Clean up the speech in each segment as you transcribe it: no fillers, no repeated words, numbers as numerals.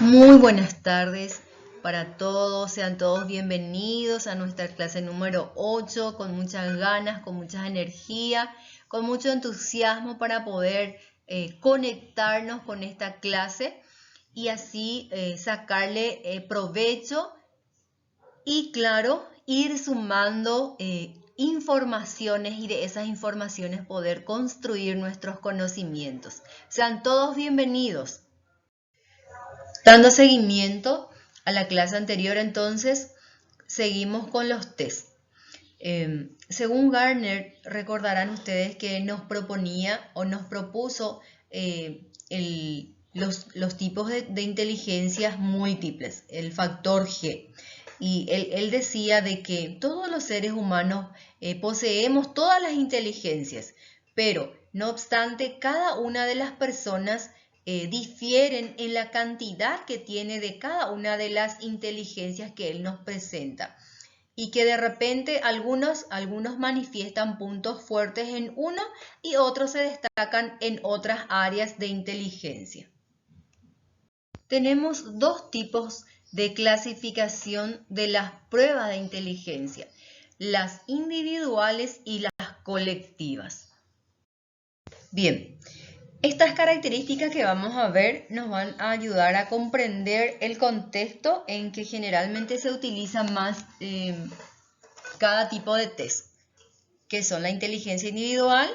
Muy buenas tardes para todos, sean todos bienvenidos a nuestra clase número 8 con muchas ganas, con mucha energía, con mucho entusiasmo para poder conectarnos con esta clase y así sacarle provecho y claro, ir sumando informaciones y de esas informaciones poder construir nuestros conocimientos. Sean todos bienvenidos. Dando seguimiento a la clase anterior, entonces, seguimos con los test. Según Gartner, recordarán ustedes que nos proponía o nos propuso los tipos de inteligencias múltiples, el factor G. Y él decía de que todos los seres humanos poseemos todas las inteligencias, pero no obstante, cada una de las personas difieren en la cantidad que tiene de cada una de las inteligencias que él nos presenta y que de repente algunos manifiestan puntos fuertes en uno y otros se destacan en otras áreas de inteligencia. Tenemos dos tipos de clasificación de las pruebas de inteligencia, las individuales y las colectivas. Bien, estas características que vamos a ver nos van a ayudar a comprender el contexto en que generalmente se utiliza más cada tipo de test, que son la inteligencia individual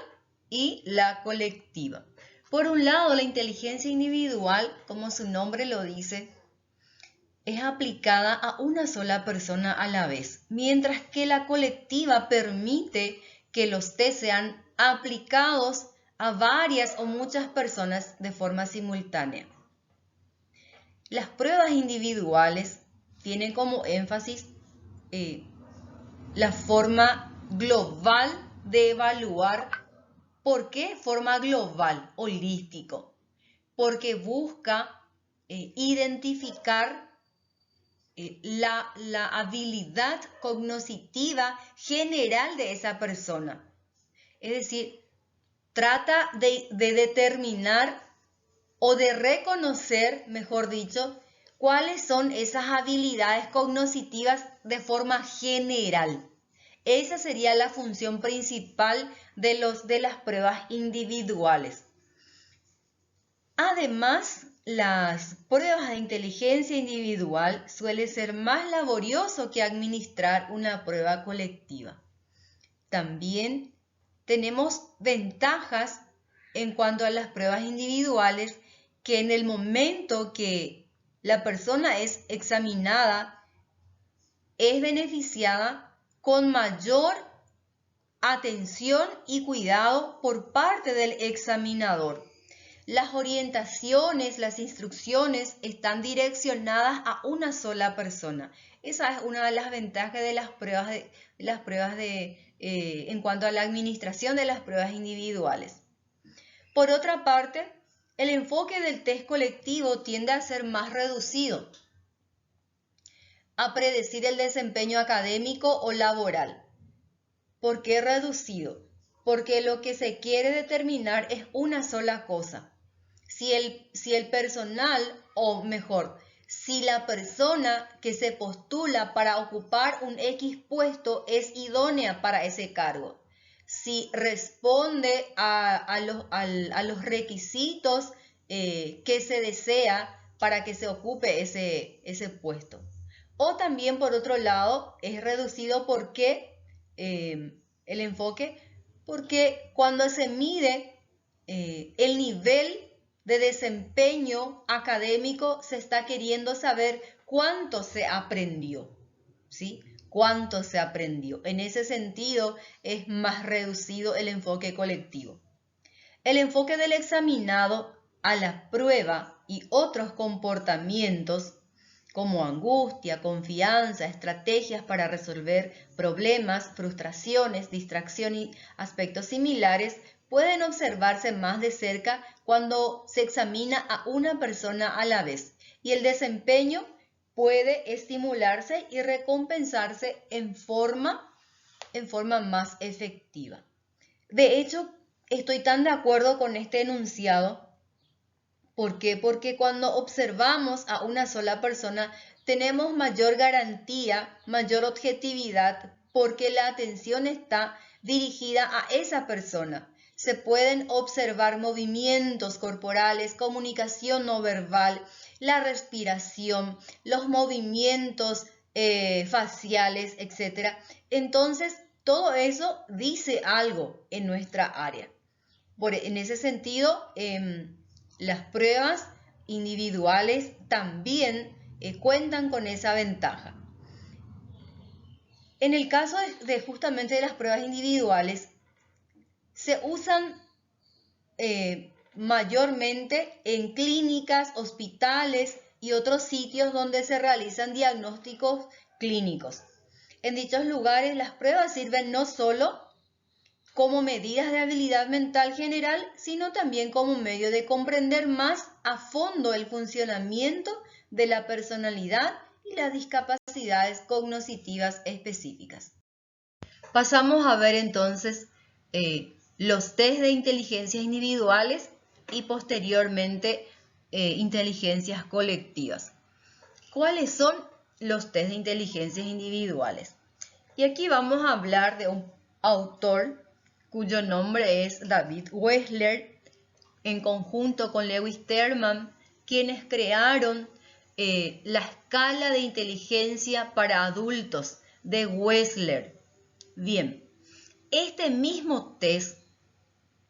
y la colectiva. Por un lado, la inteligencia individual, como su nombre lo dice, es aplicada a una sola persona a la vez, mientras que la colectiva permite que los test sean aplicados a varias o muchas personas de forma simultánea. Las pruebas individuales tienen como énfasis la forma global de evaluar. ¿Por qué forma global, holístico? Porque busca identificar la habilidad cognitiva general de esa persona. Es decir, trata de determinar o de reconocer, mejor dicho, cuáles son esas habilidades cognitivas de forma general. Esa sería la función principal de las pruebas individuales. Además, las pruebas de inteligencia individual suelen ser más laborioso que administrar una prueba colectiva. También tenemos ventajas en cuanto a las pruebas individuales, que en el momento que la persona es examinada, es beneficiada con mayor atención y cuidado por parte del examinador. Las orientaciones, las instrucciones están direccionadas a una sola persona. Esa es una de las ventajas de las pruebas en cuanto a la administración de las pruebas individuales. Por otra parte, el enfoque del test colectivo tiende a ser más reducido, a predecir el desempeño académico o laboral. ¿Por qué reducido? Porque lo que se quiere determinar es una sola cosa. Si el personal, o mejor, si la persona que se postula para ocupar un X puesto es idónea para ese cargo, si responde a los requisitos que se desea para que se ocupe ese puesto. O también, por otro lado, es reducido porque el enfoque, porque cuando se mide el nivel de desempeño académico, se está queriendo saber cuánto se aprendió, ¿sí? Cuánto se aprendió. En ese sentido, es más reducido el enfoque colectivo. El enfoque del examinado a la prueba y otros comportamientos como angustia, confianza, estrategias para resolver problemas, frustraciones, distracción y aspectos similares pueden observarse más de cerca cuando se examina a una persona a la vez, y el desempeño puede estimularse y recompensarse en forma más efectiva. De hecho, estoy tan de acuerdo con este enunciado ¿Por qué? Porque cuando observamos a una sola persona tenemos mayor garantía, mayor objetividad, porque la atención está dirigida a esa persona. Se pueden observar movimientos corporales, comunicación no verbal, la respiración, los movimientos faciales, etc. Entonces, todo eso dice algo en nuestra área. En ese sentido, las pruebas individuales también cuentan con esa ventaja. En el caso de justamente de las pruebas individuales, se usan mayormente en clínicas, hospitales y otros sitios donde se realizan diagnósticos clínicos. En dichos lugares, las pruebas sirven no solo como medidas de habilidad mental general, sino también como medio de comprender más a fondo el funcionamiento de la personalidad y las discapacidades cognitivas específicas. Pasamos a ver entonces los test de inteligencias individuales y posteriormente inteligencias colectivas. ¿Cuáles son los test de inteligencias individuales? Y aquí vamos a hablar de un autor cuyo nombre es David Wechsler, en conjunto con Lewis Terman, quienes crearon la escala de inteligencia para adultos de Wechsler. Bien, este mismo test,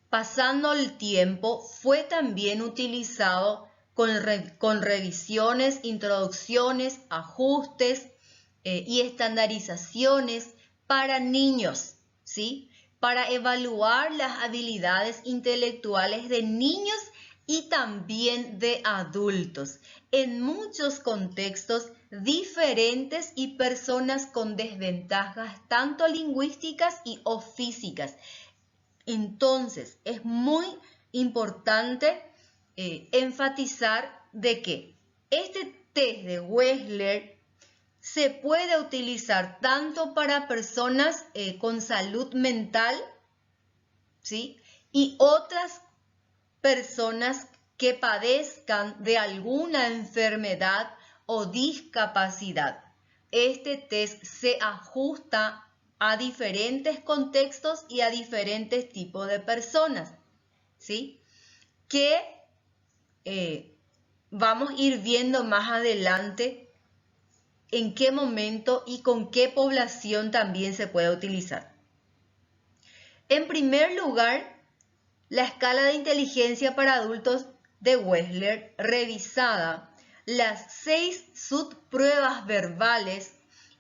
pasando el tiempo, fue también utilizado con revisiones, introducciones, ajustes y estandarizaciones para niños, ¿sí? Para evaluar las habilidades intelectuales de niños y también de adultos, en muchos contextos diferentes y personas con desventajas tanto lingüísticas y o físicas. Entonces, es muy importante enfatizar de que este test de Wechsler se puede utilizar tanto para personas con salud mental, ¿sí? Y otras personas que padezcan de alguna enfermedad o discapacidad. Este test se ajusta a diferentes contextos y a diferentes tipos de personas, ¿sí? Que vamos a ir viendo más adelante en qué momento y con qué población también se puede utilizar. En primer lugar, la escala de inteligencia para adultos de Wechsler, revisada las 6 subpruebas verbales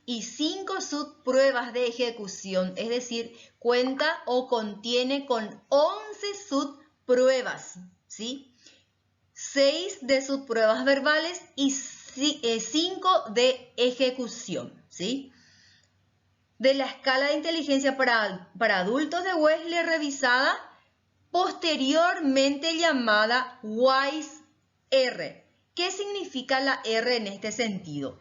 y 5 subpruebas de ejecución, es decir, cuenta o contiene con 11 subpruebas, ¿sí? 6 de subpruebas verbales y 5 de ejecución, ¿sí? De la escala de inteligencia para adultos de Wechsler revisada, posteriormente llamada WISE-R. ¿Qué significa la R en este sentido?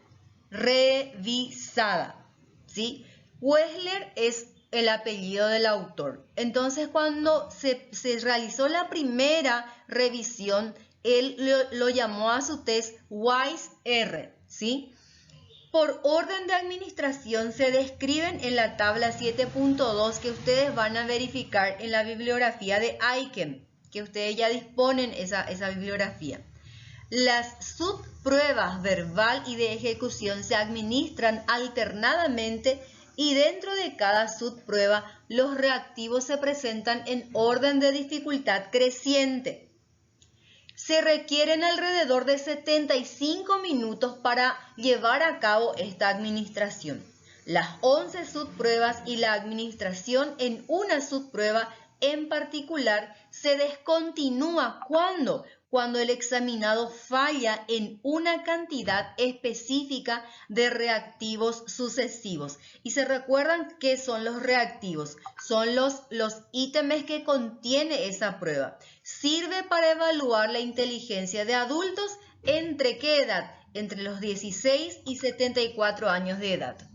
Revisada, ¿sí? Wechsler es el apellido del autor. Entonces, cuando se realizó la primera revisión, él lo llamó a su test WISE-R, ¿sí? Por orden de administración se describen en la tabla 7.2 que ustedes van a verificar en la bibliografía de Aiken, que ustedes ya disponen esa bibliografía. Las subpruebas verbal y de ejecución se administran alternadamente y dentro de cada subprueba los reactivos se presentan en orden de dificultad creciente. Se requieren alrededor de 75 minutos para llevar a cabo esta administración. Las 11 subpruebas y la administración en una subprueba en particular se descontinúa cuando el examinado falla en una cantidad específica de reactivos sucesivos. Y se recuerdan qué son los reactivos. Son los ítems que contiene esa prueba. Sirve para evaluar la inteligencia de adultos. ¿Entre qué edad? Entre los 16 y 74 años de edad.